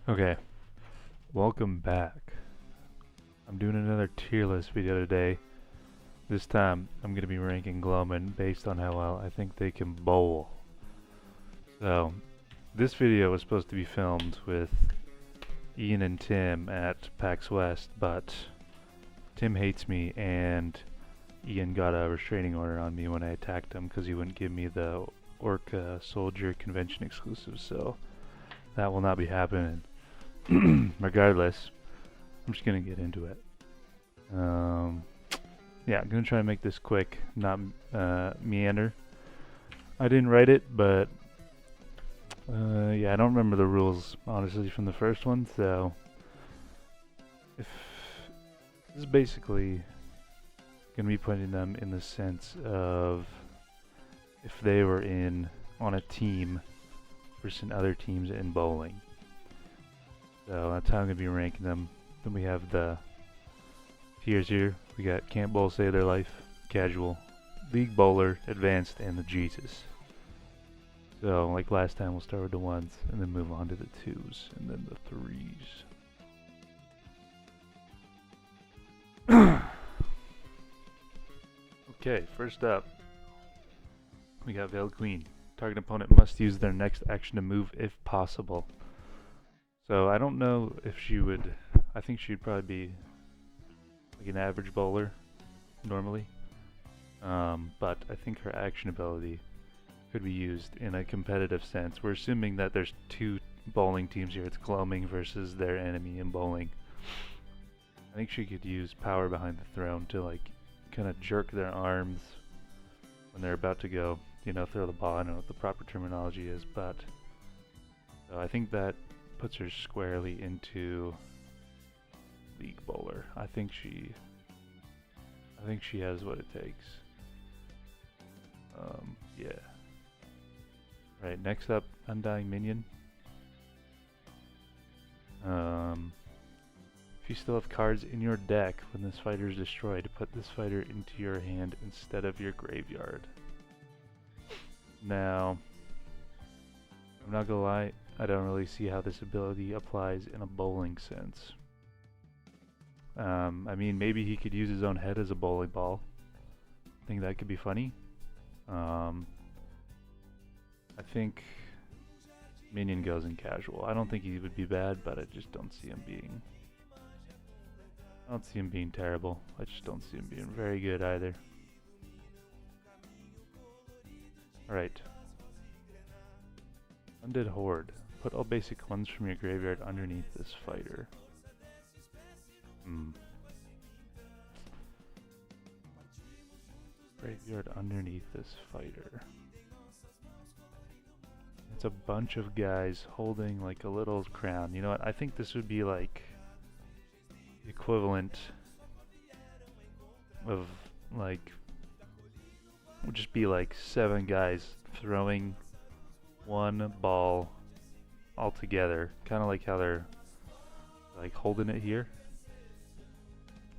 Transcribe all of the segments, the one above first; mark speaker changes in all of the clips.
Speaker 1: Okay, welcome back. I'm doing another tier list video today. This time, I'm going to be ranking Gloaming based on how well I think they can bowl. So, this video was supposed to be filmed with Ian and Tim at PAX West, but Tim hates me and Ian got a restraining order on me when I attacked him because he wouldn't give me the Orca Soldier Convention exclusive, so that will not be happening. Regardless, I'm just gonna get into it. Yeah, I'm gonna try to make this quick, not meander. I didn't write it, but yeah, I don't remember the rules honestly from the first one. So, if this is basically gonna be putting them in the sense of if they were on a team versus other teams in bowling. So that's how I'm going to be ranking them. Then we have the tiers here. We got Camp Bowl, Save Their Life, Casual, League Bowler, Advanced, and the Jesus. So like last time, we'll start with the ones and then move on to the twos and then the threes. Okay, first up, we got Veiled Queen. Target opponent must use their next action to move if possible. So I don't know if she would, I think she'd probably be like an average bowler normally. But I think her action ability could be used in a competitive sense. We're assuming that there's two bowling teams here. It's Gloaming versus their enemy in bowling. I think she could use power behind the throne to like kind of jerk their arms when they're about to go, you know, throw the ball. I don't know what the proper terminology is, but so I think that puts her squarely into League Bowler. I think she has what it takes. Yeah. Right, next up, Undying Minion. If you still have cards in your deck when this fighter is destroyed, put this fighter into your hand instead of your graveyard. Now, I'm not gonna lie, I don't really see how this ability applies in a bowling sense. I mean, maybe he could use his own head as a bowling ball. I think that could be funny. I think Minion goes in casual. I don't think he would be bad, but I just don't see him being... I don't see him being terrible. I just don't see him being very good either. Alright. Undead Horde. Put all basic ones from your graveyard underneath this fighter. Graveyard underneath this fighter. It's a bunch of guys holding like a little crown. You know what? I think this would be like the equivalent of like, would just be like 7 guys throwing one ball all together, kind of like how they're like holding it here.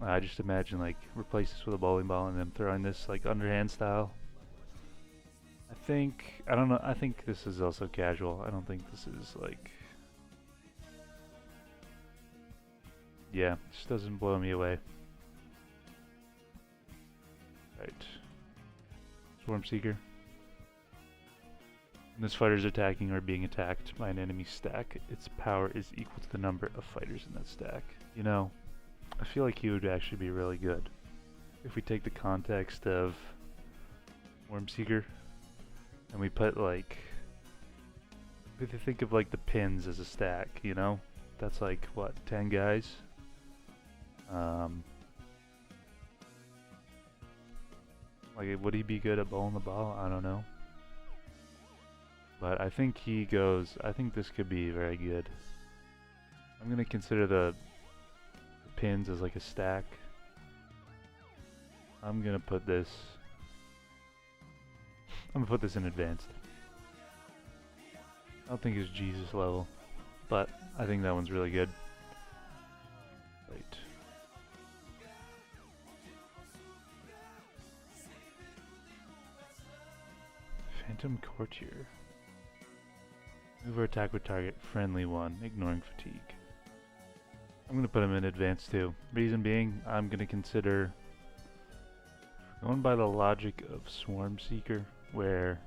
Speaker 1: I just imagine like replace this with a bowling ball and then throwing this like underhand style. I don't know, I think this is also casual. I don't think this is like, yeah, this doesn't blow me away. Right. Swarm Seeker. When this fighter is attacking or being attacked by an enemy stack, its power is equal to the number of fighters in that stack. You know, I feel like he would actually be really good. If we take the context of Wormseeker and we put like, if you think of like the pins as a stack, you know, that's like what, 10 guys? Like, would he be good at bowling the ball? I don't know. But I think I think this could be very good. I'm gonna consider the pins as like a stack. I'm gonna put this in advanced. I don't think it's Jesus level, but I think that one's really good. Right. Phantom Courtier. Move or attack with target, friendly one, ignoring fatigue. I'm going to put him in advanced too. Reason being, I'm going to consider going by the logic of Swarm Seeker, where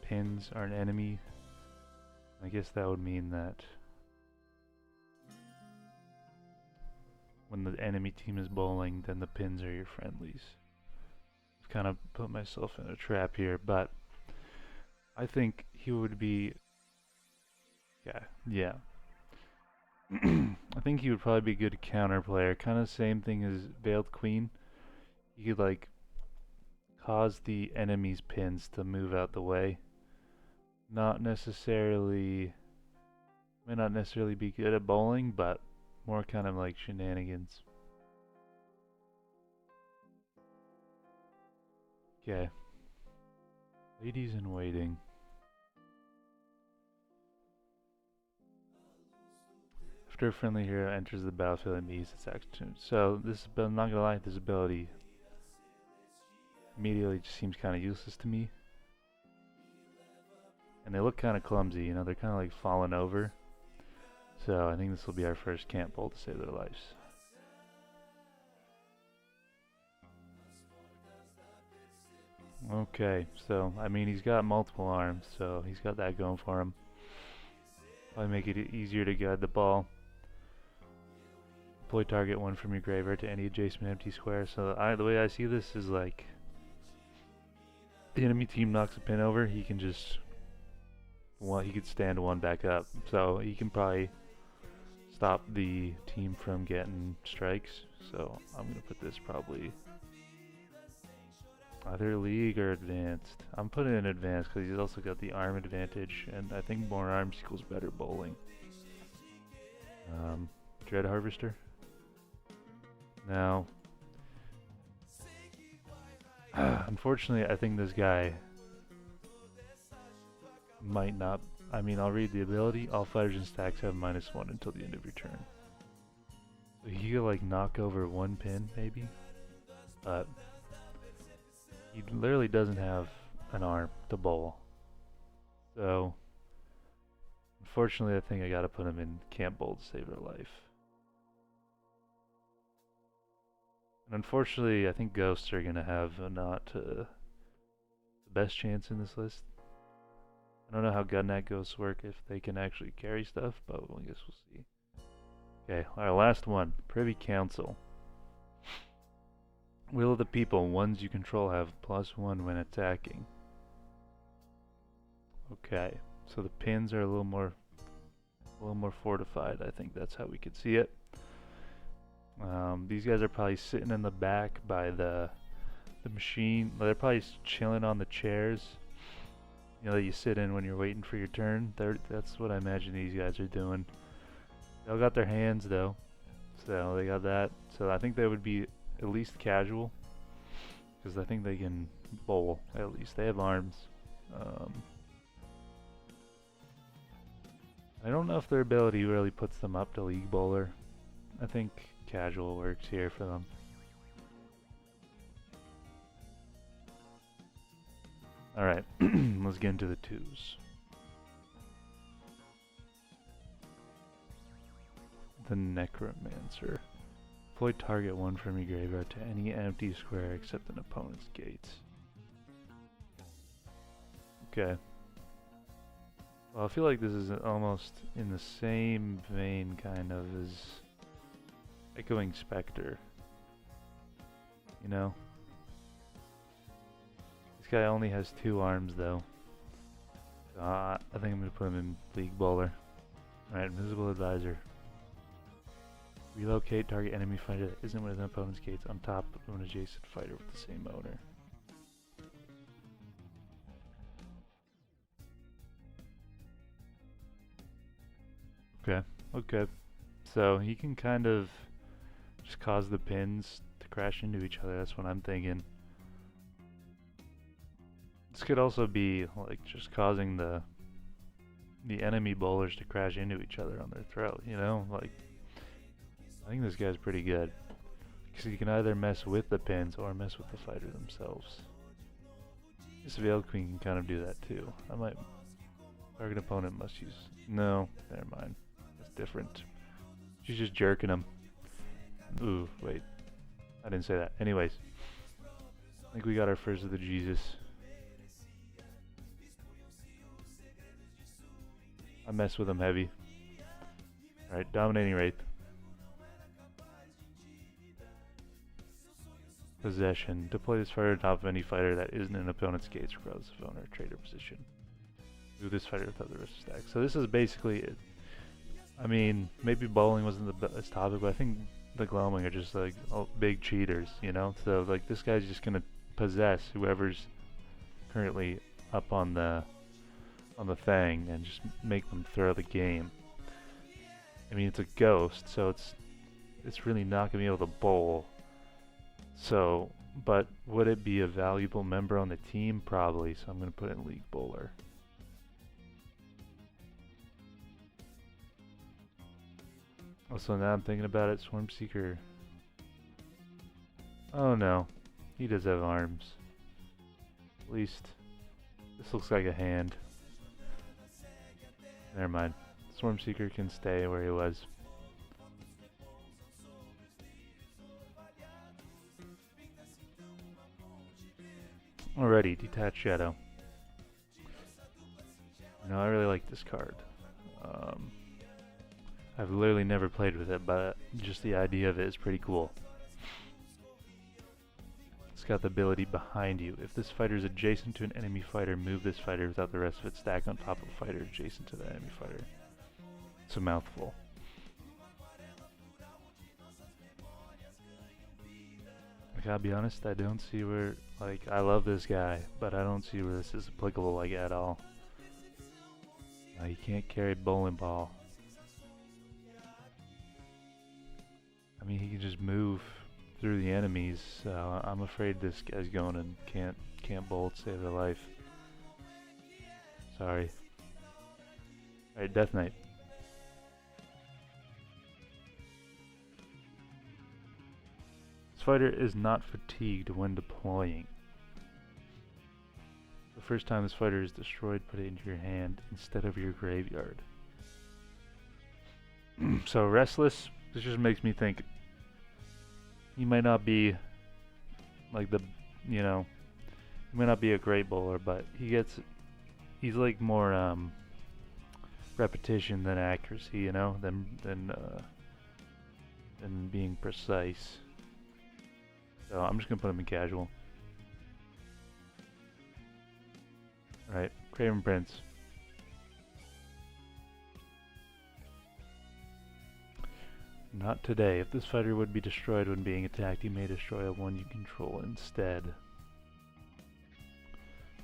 Speaker 1: pins are an enemy. I guess that would mean that when the enemy team is bowling, then the pins are your friendlies. I've kind of put myself in a trap here, but I think he would be... Yeah. I think he would probably be a good counter player. Kind of same thing as Veiled Queen. He could like cause the enemy's pins to move out the way. Not necessarily... May not necessarily be good at bowling, but more kind of like shenanigans. Okay. Ladies in waiting. After a friendly hero enters the battlefield and meets its action. So this, I'm not gonna lie, this ability immediately just seems kind of useless to me. And they look kind of clumsy, you know, they're kind of like falling over. So I think this will be our first camp bowl to save their lives. Okay, so I mean he's got multiple arms, so he's got that going for him. Probably make it easier to guide the ball. Deploy target one from your graveyard to any adjacent empty square. So the way I see this is like the enemy team knocks a pin over, he can just he could stand one back up. So he can probably stop the team from getting strikes. So I'm gonna put this probably either league or advanced. I'm putting it in advanced because he's also got the arm advantage, and I think more arms equals better bowling. Dread Harvester. Now, unfortunately, I think this guy might not. I mean, I'll read the ability. All fighters and stacks have -1 until the end of your turn. So he could like knock over one pin, maybe, but he literally doesn't have an arm to bowl. So, unfortunately, I think I gotta put him in camp bowl to save their life. And unfortunately, I think ghosts are gonna have not the best chance in this list. I don't know how Gudnak ghosts work, if they can actually carry stuff, but I guess we'll see. Okay, our last one, Privy Council. Will of the People, ones you control have +1 when attacking. Okay, so the pins are a little more fortified. I think that's how we could see it. These guys are probably sitting in the back by the machine. They're probably chilling on the chairs, you know, that you sit in when you're waiting for your turn. That's what I imagine these guys are doing. They all got their hands though, so they got that. So I think they would be at least casual, because I think they can bowl at least. They have arms. I don't know if their ability really puts them up to League Bowler. I think casual works here for them. Alright, let's get into the twos. The Necromancer. Deploy target one from your graveyard to any empty square except an opponent's gates. Okay. Well, I feel like this is almost in the same vein kind of as Echoing Spectre. You know? This guy only has 2 arms though. So I think I'm going to put him in League Bowler. Alright, Invisible Advisor. Relocate target enemy fighter that isn't within opponent's gates on top of an adjacent fighter with the same owner. Okay. So he can kind of just cause the pins to crash into each other. That's what I'm thinking. This could also be like just causing the enemy bowlers to crash into each other on their throat, you know? Like, I think this guy's pretty good, because he can either mess with the pins or mess with the fighter themselves. This Veiled Queen can kind of do that too. I might Target opponent must use... No, never mind. That's different. She's just jerking him. Ooh, wait. I didn't say that. Anyways. I think we got our first of the Jesus. I mess with him heavy. Alright, Dominating Wraith. Possession. Deploy this fighter on top of any fighter that isn't an opponent's gates, regardless of owner, trade, or position. Move this fighter without the rest of the stack. So this is basically it. I mean, maybe bowling wasn't the best topic, but I think the Gloaming are just like big cheaters, you know? So like this guy's just gonna possess whoever's currently up on the thing and just make them throw the game. I mean, it's a ghost, so it's really not gonna be able to bowl. So, but would it be a valuable member on the team? Probably. So I'm gonna put in League Bowler. Also, now I'm thinking about it, Swarm Seeker. Oh no, he does have arms. At least, this looks like a hand. Never mind. Swarm Seeker can stay where he was. Alrighty, Detached Shadow. No, I really like this card. I've literally never played with it, but just the idea of it is pretty cool. It's got the ability behind you. If this fighter is adjacent to an enemy fighter, move this fighter without the rest of its stack on top of a fighter adjacent to the enemy fighter. It's a mouthful. I gotta be honest, I don't see where, like, I love this guy, but I don't see where this is applicable, like, at all. You can't carry a bowling ball. I mean, he can just move through the enemies, so I'm afraid this guy's going and can't bowl to save their life. Sorry. Alright, Death Knight. This fighter is not fatigued when deploying. The first time this fighter is destroyed, put it into your hand instead of your graveyard. So Restless, this just makes me think he might not be like the, you know, he might not be a great bowler, but he's like more repetition than accuracy, you know, than being precise. So I'm just gonna put him in casual. Alright, Craven Prince. Not today. If this fighter would be destroyed when being attacked, you may destroy a one you control instead.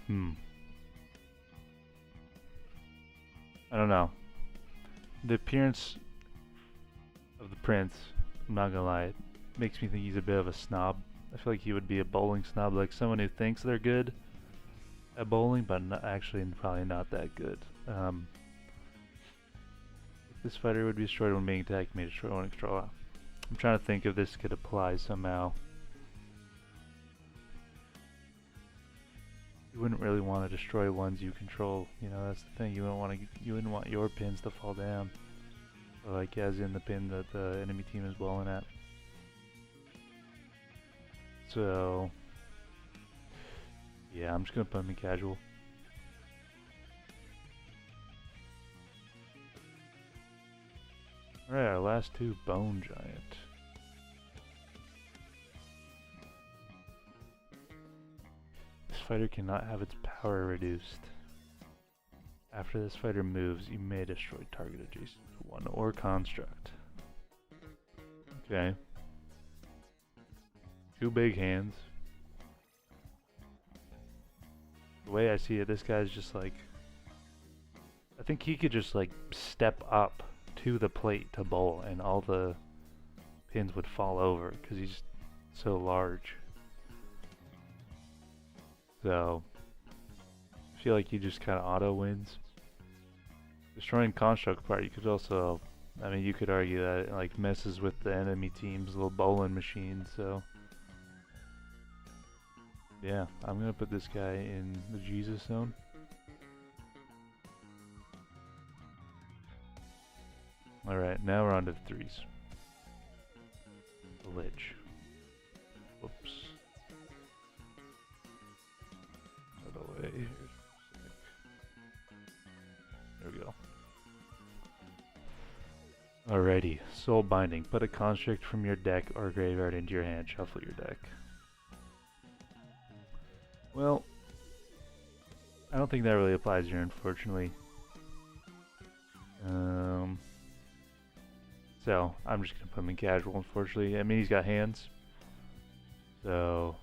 Speaker 1: I don't know. The appearance of the prince, I'm not gonna lie, it makes me think he's a bit of a snob. I feel like he would be a bowling snob, like someone who thinks they're good at bowling, but actually probably not that good. This fighter would be destroyed when being attacked, may destroy one control. I'm trying to think if this could apply somehow. You wouldn't really want to destroy ones you control, you know, that's the thing. You wouldn't want your pins to fall down. Or like as in the pin that the enemy team is bowling at. So yeah, I'm just gonna put him in casual. Alright, our last two, Bone Giant. This fighter cannot have its power reduced. After this fighter moves, you may destroy target adjacent to one or construct. Okay. Two big hands. The way I see it, this guy's just like, I think he could just like step up to the plate to bowl and all the pins would fall over because he's so large. So I feel like he just kind of auto wins. Destroying construct part, you could also, I mean, you could argue that it like messes with the enemy team's little bowling machine. So yeah, I'm gonna put this guy in the Jesus zone. Alright, now we're on to the threes. The Lich. Whoops. Out of the way. There we go. Alrighty, Soul Binding. Put a construct from your deck or graveyard into your hand. Shuffle your deck. Well, I don't think that really applies here, unfortunately. So, I'm just going to put him in casual, unfortunately. I mean, he's got hands. So,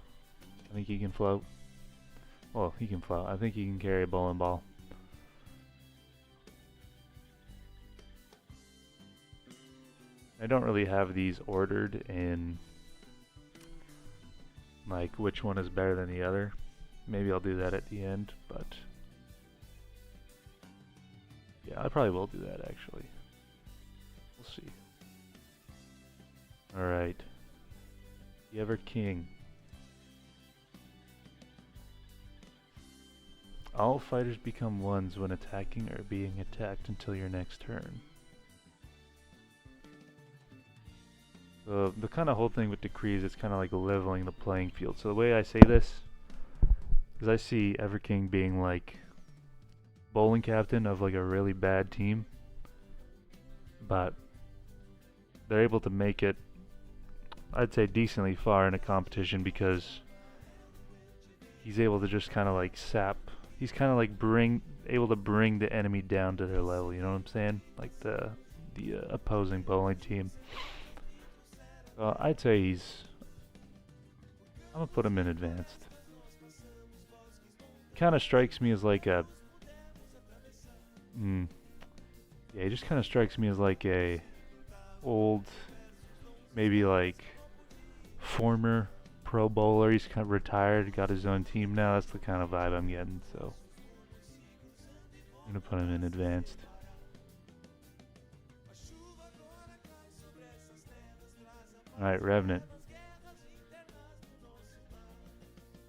Speaker 1: I think he can float. Well, he can float. I think he can carry a bowling ball. I don't really have these ordered in, like, which one is better than the other. Maybe I'll do that at the end, but yeah, I probably will do that actually. We'll see. Alright. The Ever King. All fighters become ones when attacking or being attacked until your next turn. So the kind of whole thing with decrees is kind of like leveling the playing field. So the way I say this is I see Ever King being like bowling captain of like a really bad team, but they're able to make it, I'd say, decently far in a competition because he's able to just kind of like sap. He's kind of like able to bring the enemy down to their level. You know what I'm saying? Like the opposing bowling team. I'd say I'm gonna put him in advanced. Kind of strikes me as like a yeah, he just kind of strikes me as like a old, maybe like former pro bowler. He's kind of retired, got his own team now. That's the kind of vibe I'm getting, so I'm gonna put him in advanced. Alright, Revenant.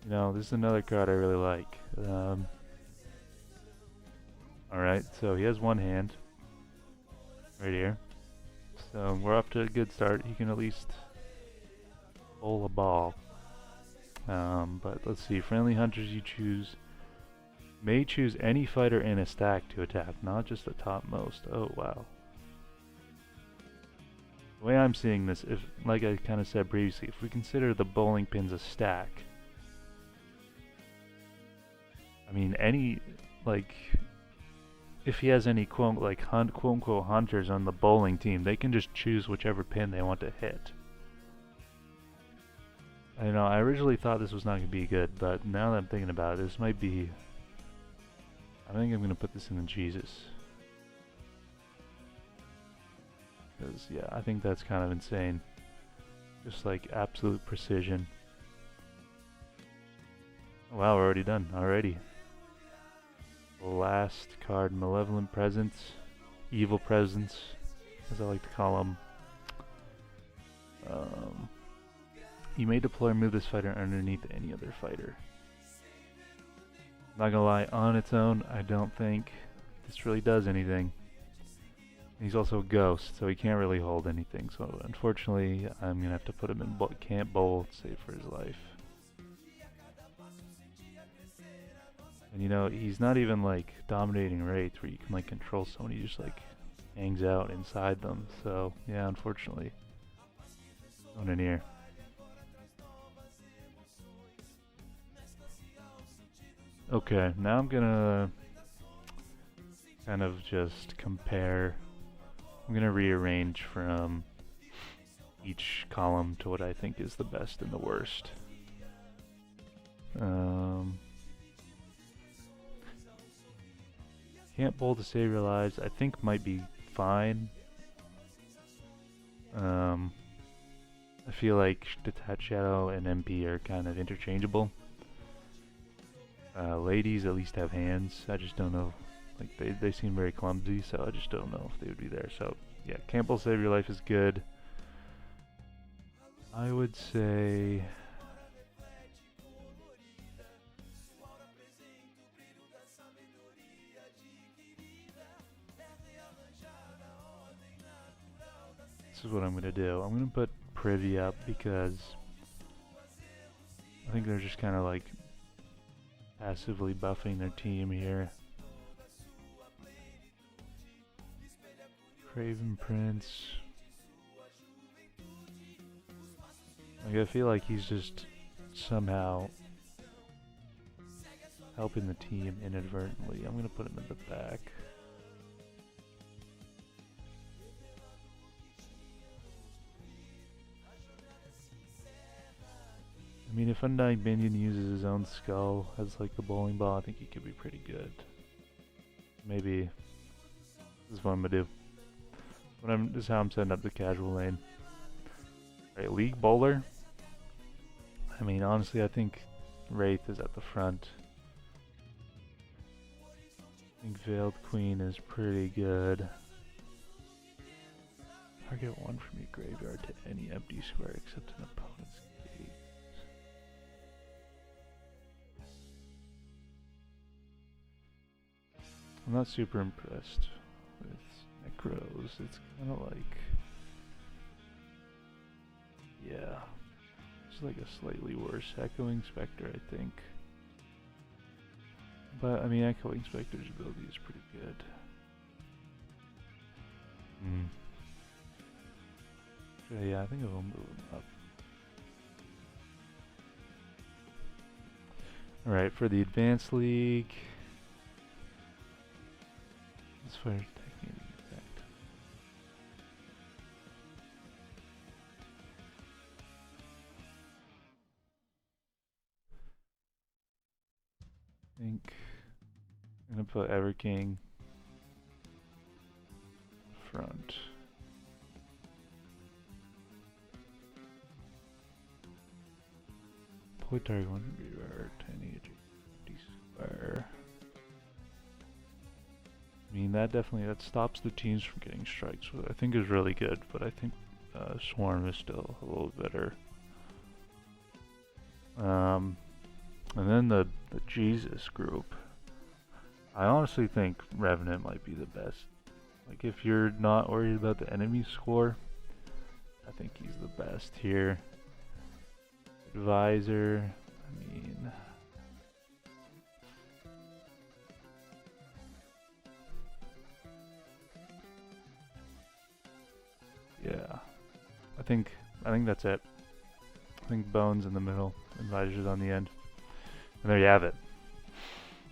Speaker 1: You know, this is another card I really like. Alright, so he has one hand. Right here. So we're up to a good start. He can at least bowl a ball. But let's see. Friendly hunters you choose may choose any fighter in a stack to attack, not just the topmost. Oh, wow. The way I'm seeing this, if, like I kind of said previously, if we consider the bowling pins a stack, I mean, any, like, if he has any quote unquote hunters on the bowling team, they can just choose whichever pin they want to hit. I know, I originally thought this was not going to be good, but now that I'm thinking about it, this might be, I think I'm going to put this in the Jesus. Because, yeah, I think that's kind of insane. Just like absolute precision. Oh, wow, we're already done. Already. Last card, Malevolent Presence. Evil Presence, as I like to call them. You may deploy or move this fighter underneath any other fighter. Not gonna lie, on its own, I don't think this really does anything. He's also a ghost, so he can't really hold anything. So unfortunately, I'm gonna have to put him in can't bowl, save for his life. And you know, he's not even like dominating raids where you can like control someone. He just like hangs out inside them. So yeah, unfortunately, going in here. Okay, now I'm gonna kind of just compare. I'm gonna rearrange from each column to what I think is the best and the worst. Can't bowl to save your lives, I think might be fine. I feel like Detached Shadow and MP are kind of interchangeable. Ladies at least have hands. I just don't know. Like they seem very clumsy, so I just don't know if they would be there. So yeah, can't bowl save your life is good. I would say is what I'm gonna do. I'm gonna put Privy up because I think they're just kind of like passively buffing their team here. Craven Prince. Like, I feel like he's just somehow helping the team inadvertently. I'm gonna put him in the back. I mean, if Undying Binion uses his own skull as like a bowling ball, I think he could be pretty good. Maybe this is what I'm gonna do. This is how I'm setting up the casual lane. Alright, League Bowler. I mean, honestly, I think Wraith is at the front. I think Veiled Queen is pretty good. Target one from your graveyard to any empty square except an opponent's gate. I'm not super impressed with Necros. It's kind of like, yeah, it's like a slightly worse Echoing Spectre, I think. But I mean, Echoing Spectre's ability is pretty good. So yeah, I think I will move him up. Alright, for the Advanced League, let's fire technique effect. I think I'm gonna put Everking front. Deploy target one from your graveyard to any empty square. I mean, that stops the teams from getting strikes, which I think is really good, but I think Swarm is still a little better. And then the Jesus group. I honestly think Revenant might be the best. Like, if you're not worried about the enemy score, I think he's the best here. Advisor, I mean, yeah, I think that's it. I think Bones in the middle, Advisor's on the end, and there you have it.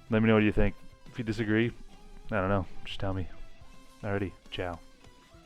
Speaker 1: Let me know what you think. If you disagree, I don't know, just tell me. Alrighty, ciao.